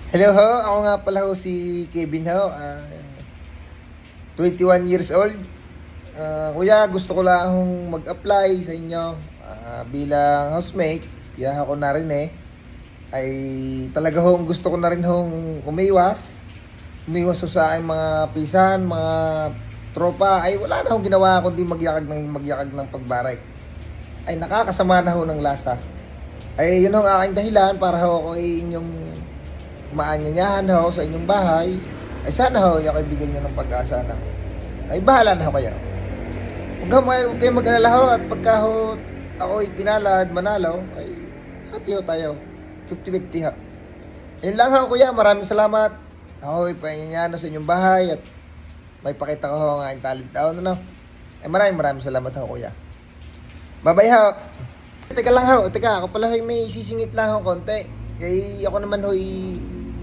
Hello ho, ako nga pala ho si Kevin ho, 21 years old. Kuya, gusto ko lang hong mag-apply sa inyo bilang housemate. Kaya ako na rin ay talaga hong gusto ko na rin hong umiwas. Umiwas ho sa aking mga pisan, mga tropa. Ay wala na hong ginawa kundi magyakag ng pagbaray. Ay nakakasama na ho ng lasa. Ay yun ho ang aking dahilan para ho ako ay inyong maanyanyahan ho sa inyong bahay. Ay sana ho yung bigyan nyo ng pag-asa na ay bahala na ho kayo. Huwag kayo mag-alala ho, at pagka ho ako'y pinalad, manalo, ay happy ho tayo. 50-50 ho. Yun lang ho kuya, maraming salamat. Ako'y paanyanyahan sa inyong bahay at may pakita ko ho ang aking talent. Ay maraming salamat ho kuya. Bye-bye ho. Teka lang ho, ako pala ho'y may sisingit lang ho konti. Ako naman ho'y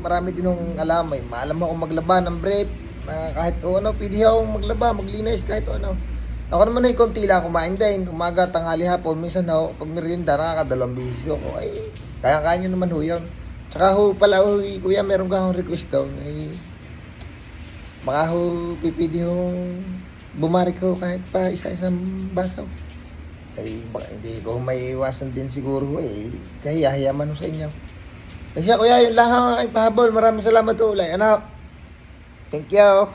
marami din hong alam. Maalam ako maglaba ng brief na kahit pwede akong maglaba, maglinis kahit Ako naman ho'y konti lang kumain din. Umaga, tanghali, hapon, minsan ho, pag merienda, nakakadalawang beses ako. Ay, kaya nyo naman ho yun. Tsaka ho pala kuya, meron ka akong request daw. Baka ho, pipili hong bumarik ho kahit pa isa-isang baso. Ay, baka hindi ko may iwasan din siguro kahiya-hiya man ho sa inyo. Kasi kuya, yun lang ang aking pahabol. Maraming salamat ulit, anak. Thank you.